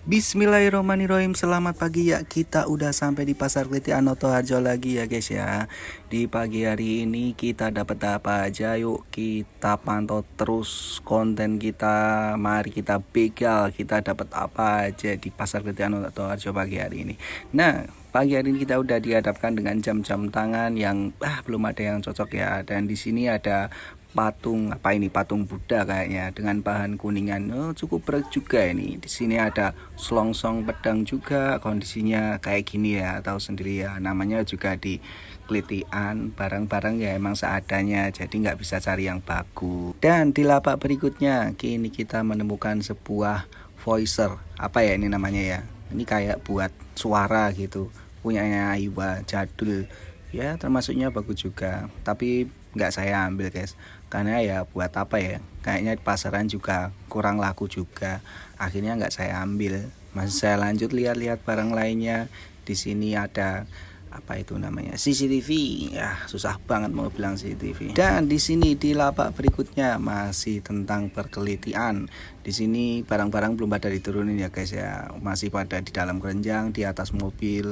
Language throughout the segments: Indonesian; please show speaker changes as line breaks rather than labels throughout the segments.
Bismillahirrahmanirrahim. Selamat pagi ya. Kita udah sampai di Pasar Keliti Anoto Harjo lagi ya guys ya. Di pagi hari ini kita dapat apa aja? Yuk kita pantau terus konten kita. Mari kita begal. Kita dapat apa aja di Pasar Keliti Anoto Harjo pagi hari ini. Nah, pagi hari ini kita udah dihadapkan dengan jam-jam tangan yang belum ada yang cocok ya. Dan di sini ada patung patung Buddha kayaknya dengan bahan kuningan. Cukup berat juga ini. Di sini ada selongsong pedang juga, kondisinya kayak gini ya, tahu sendiri ya, namanya juga di kelitian, barang-barang ya emang seadanya, jadi nggak bisa cari yang bagus. Dan di lapak berikutnya kini kita menemukan sebuah voicer, apa ya ini namanya ya, ini kayak buat suara gitu, punyanya Aiwa, jadul ya, termasuknya bagus juga, tapi nggak saya ambil guys, karena ya buat apa ya, kayaknya di pasaran juga kurang laku juga, akhirnya nggak saya ambil. Masih saya lanjut lihat-lihat barang lainnya. Di sini ada apa itu namanya, CCTV ya, susah banget mau bilang CCTV. Dan di sini di lapak berikutnya masih tentang perkelitian. Di sini barang-barang belum pada diturunin ya guys ya, masih pada di dalam keranjang, di atas mobil.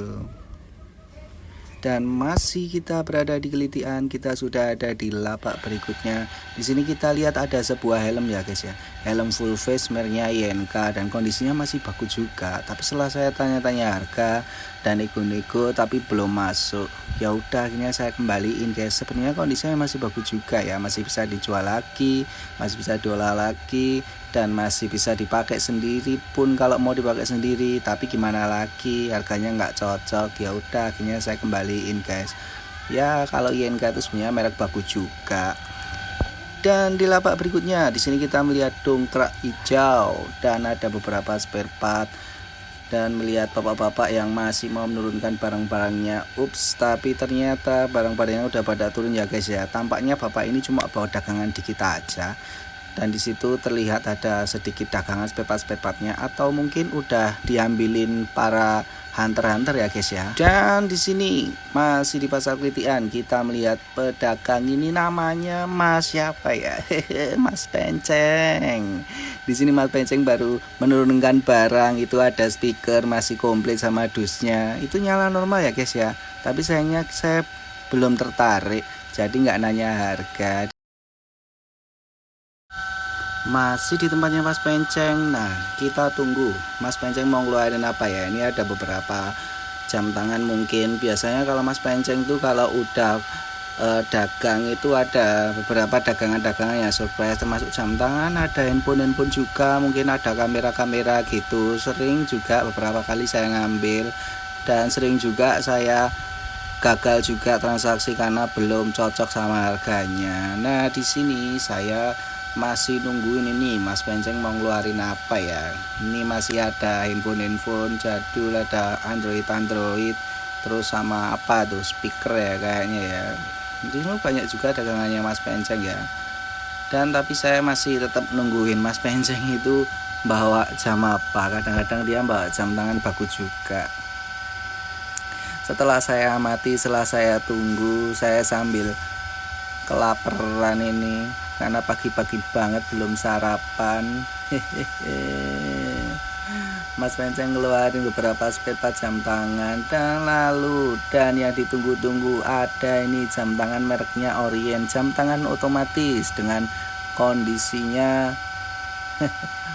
Dan masih kita berada di kelitian, kita sudah ada di lapak berikutnya. Di sini kita lihat ada sebuah helm ya guys ya, helm full face mereknya INK, dan kondisinya masih bagus juga. Tapi setelah saya tanya-tanya harga dan nego-nego tapi belum masuk, ya udah akhirnya saya kembaliin guys. Sebenarnya kondisinya masih bagus juga ya, masih bisa dijual lagi, masih bisa diolah lagi, dan masih bisa dipakai sendiri pun kalau mau dipakai sendiri. Tapi gimana lagi, harganya nggak cocok, ya udah akhirnya saya kembaliin guys. Ya kalau INK itu sebenarnya merek bagus juga. Dan di lapak berikutnya di sini kita melihat dongkrak hijau dan ada beberapa spare part, dan melihat bapak-bapak yang masih mau menurunkan barang-barangnya. Ups, tapi ternyata barang-barangnya udah pada turun ya guys ya. Tampaknya bapak ini cuma bawa dagangan dikit aja. Dan di situ terlihat ada sedikit dagangan spare partnya, atau mungkin udah diambilin para hunter ya guys ya. Dan di sini masih di pasar kelitian kita melihat pedagang ini, namanya Mas siapa ya? Mas Penceng. Di sini Mas Penceng baru menurunkan barang, itu ada speaker masih komplit sama dusnya. Itu nyala normal ya guys ya. Tapi sayangnya saya belum tertarik, jadi nggak nanya harga. Masih di tempatnya Mas Penceng. Nah, kita tunggu Mas Penceng mau ngeluarin apa ya. Ini ada beberapa jam tangan mungkin. Biasanya kalau Mas Penceng itu kalau udah dagang itu ada beberapa dagangan-dagangan yang surprise, termasuk jam tangan, ada handphone juga, mungkin ada kamera-kamera gitu. Sering juga beberapa kali saya ngambil, dan sering juga saya gagal juga transaksi karena belum cocok sama harganya. Nah, di sini saya masih nungguin ini Mas Penceng mau ngeluarin apa ya. Ini masih ada handphone jadul, ada Android, terus sama apa tuh, speaker ya kayaknya ya. Di sini banyak juga dagangannya Mas Penceng ya. Dan tapi saya masih tetap nungguin Mas Penceng itu bawa jam apa. Kadang-kadang dia bawa jam tangan bagus juga. Setelah saya amati, setelah saya tunggu, saya sambil kelaparan ini karena pagi-pagi banget belum sarapan. Mas Penceng ngeluarin beberapa spare part jam tangan, dan yang ditunggu-tunggu ada ini jam tangan mereknya Orient, jam tangan otomatis dengan kondisinya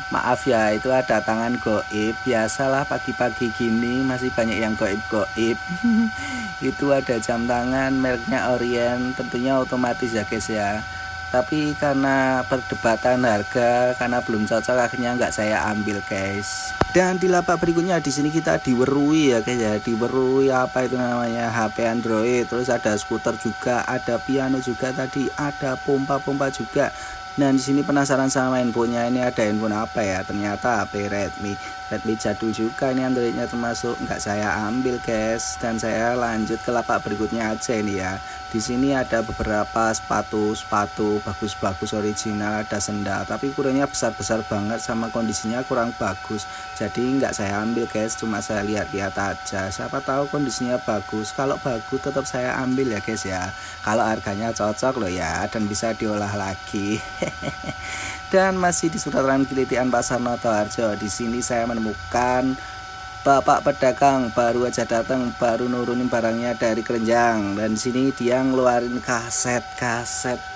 maaf ya, itu ada tangan goib. Biasalah pagi-pagi gini masih banyak yang goib. Itu ada jam tangan mereknya Orient, tentunya otomatis ya guys ya. Tapi karena perdebatan harga, karena belum cocok, akhirnya nggak saya ambil guys. Dan di lapak berikutnya di sini kita diwerui ya guys ya, diwerui apa itu namanya, HP Android, terus ada skuter juga, ada piano juga tadi, ada pompa juga. Dan di sini penasaran sama handphonenya, ini ada handphone apa ya? Ternyata HP Redmi jadul juga, ini Androidnya termasuk, nggak saya ambil guys. Dan saya lanjut ke lapak berikutnya aja ini ya. Di sini ada beberapa sepatu bagus-bagus original, ada sendal, tapi ukurannya besar-besar banget sama kondisinya kurang bagus. Jadi nggak saya ambil guys, cuma saya lihat-lihat aja. Siapa tahu kondisinya bagus. Kalau bagus tetap saya ambil ya guys ya. Kalau harganya cocok loh ya, dan bisa diolah lagi. Dan masih di seputaran Kilitian Pasar Notoharjo. Di sini saya menemukan bapak pedagang baru aja datang, baru nurunin barangnya dari keranjang, dan di sini dia ngeluarin kaset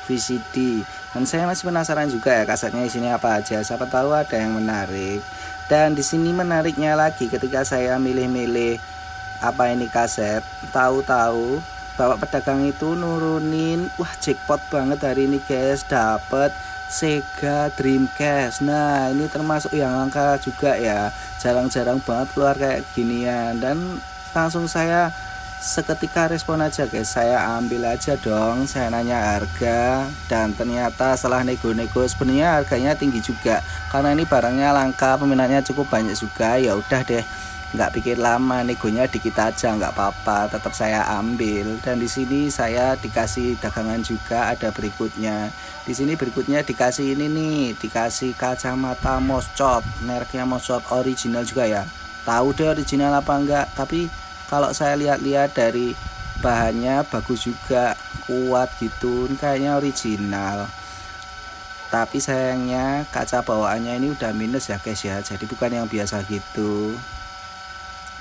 VCD. Dan saya masih penasaran juga ya kasetnya di sini apa aja. Siapa tahu ada yang menarik. Dan di sini menariknya lagi ketika saya milih-milih apa ini kaset, tahu-tahu bapak pedagang itu nurunin, wah jackpot banget hari ini guys, dapat Sega Dreamcast. Nah ini termasuk yang langka juga ya, jarang-jarang banget keluar kayak ginian. Dan langsung saya seketika respon aja guys, saya ambil aja dong. Saya nanya harga, dan ternyata setelah nego-nego sebenarnya harganya tinggi juga karena ini barangnya langka, peminatnya cukup banyak juga. Ya udah deh, nggak pikir lama, negonya dikit aja nggak apa-apa, tetap saya ambil. Dan di sini saya dikasih dagangan juga, ada berikutnya. Di sini berikutnya dikasih ini nih, dikasih kacamata Moschot, mereknya Moschot original juga ya. Tahu deh original apa enggak, tapi kalau saya lihat-lihat dari bahannya bagus juga, kuat gitu, kayaknya original. Tapi sayangnya kaca bawaannya ini udah minus ya guys ya, jadi bukan yang biasa gitu.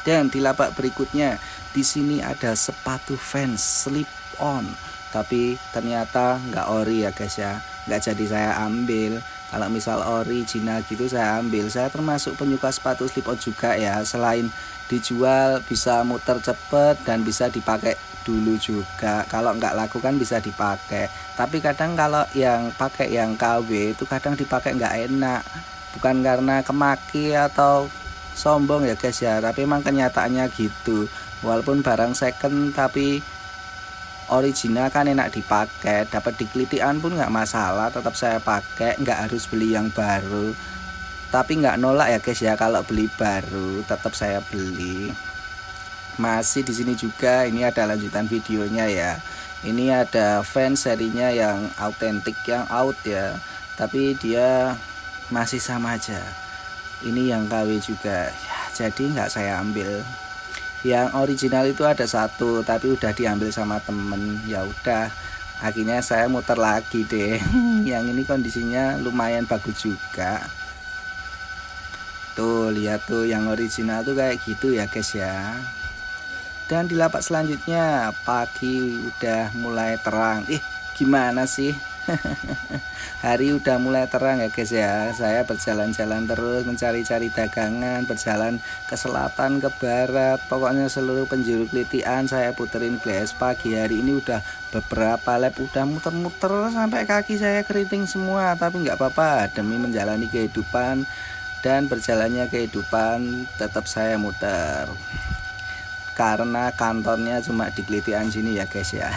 Dan di lapak berikutnya di sini ada sepatu Vans slip on, tapi ternyata nggak ori ya guys ya, nggak jadi saya ambil. Kalau misal original gitu saya ambil. Saya termasuk penyuka sepatu slip on juga ya, selain dijual bisa muter cepet dan bisa dipakai dulu juga. Kalau nggak laku kan bisa dipakai, tapi kadang kalau yang pakai yang KW itu kadang dipakai nggak enak, bukan karena kemaki atau sombong ya guys ya, tapi emang kenyataannya gitu. Walaupun barang second tapi original kan enak dipakai, dapat di Kilitian pun nggak masalah, tetap saya pakai, nggak harus beli yang baru. Tapi nggak nolak ya guys ya, kalau beli baru tetap saya beli. Masih di sini juga ini ada lanjutan videonya ya. Ini ada Vans serinya yang autentik, yang out ya, tapi dia masih sama aja. Ini yang KW juga ya, jadi nggak saya ambil. Yang original itu ada satu tapi udah diambil sama temen. Ya udah, akhirnya saya muter lagi deh. Yang ini kondisinya lumayan bagus juga. Tuh lihat tuh, yang original tuh kayak gitu ya guys ya. Dan di lapak selanjutnya pagi udah mulai terang. Gimana sih? Hari udah mulai terang ya guys ya. Saya berjalan-jalan terus mencari-cari dagangan, berjalan ke selatan, ke barat, pokoknya seluruh penjuru Kilitian saya puterin guys. Pagi hari ini udah beberapa lap, udah muter-muter sampai kaki saya keriting semua, tapi nggak apa-apa, demi menjalani kehidupan dan berjalannya kehidupan tetap saya muter, karena kantornya cuma di Kilitian sini ya guys ya.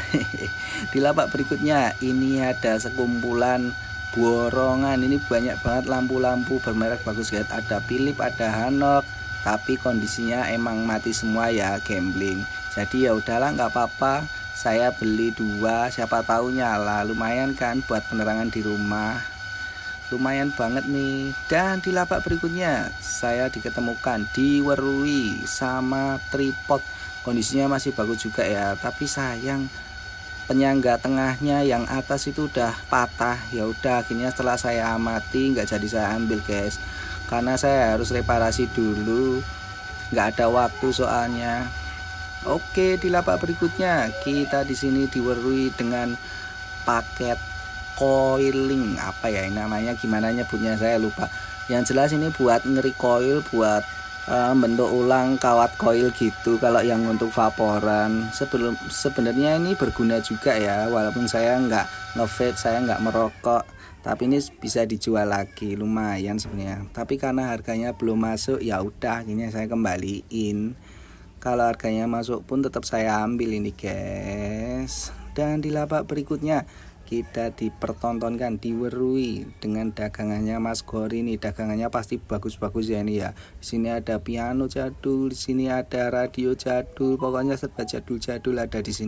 Di lapak berikutnya ini ada sekumpulan borongan, ini banyak banget lampu-lampu bermerek bagus guys, ada Philips, ada Hanok, tapi kondisinya emang mati semua ya, gambling. Jadi ya udahlah, nggak apa-apa, saya beli dua, siapa tahu nyala, lumayan kan buat penerangan di rumah, lumayan banget nih. Dan di lapak berikutnya saya diketemukan diwerui sama tripod, kondisinya masih bagus juga ya, tapi sayang penyangga tengahnya yang atas itu udah patah. Ya udah, akhirnya setelah saya amati nggak jadi saya ambil guys, karena saya harus reparasi dulu, nggak ada waktu soalnya. Oke, di lapak berikutnya kita di sini diwerui dengan paket coiling, apa ya namanya, gimana nyebutnya saya lupa. Yang jelas ini buat ngeri coil, buat bentuk ulang kawat coil gitu. Kalau yang untuk vaporan sebenarnya ini berguna juga ya, walaupun saya nggak nge-vape, saya nggak merokok, tapi ini bisa dijual lagi, lumayan sebenarnya. Tapi karena harganya belum masuk, ya udah akhirnya saya kembaliin. Kalau harganya masuk pun tetap saya ambil ini guys. Dan di lapak berikutnya kita dipertontonkan, diwerui dengan dagangannya Mas Gori. Ini dagangannya pasti bagus-bagus ya ini ya. Di sini ada piano jadul, di sini ada radio jadul, pokoknya serba jadul-jadul ada di sini.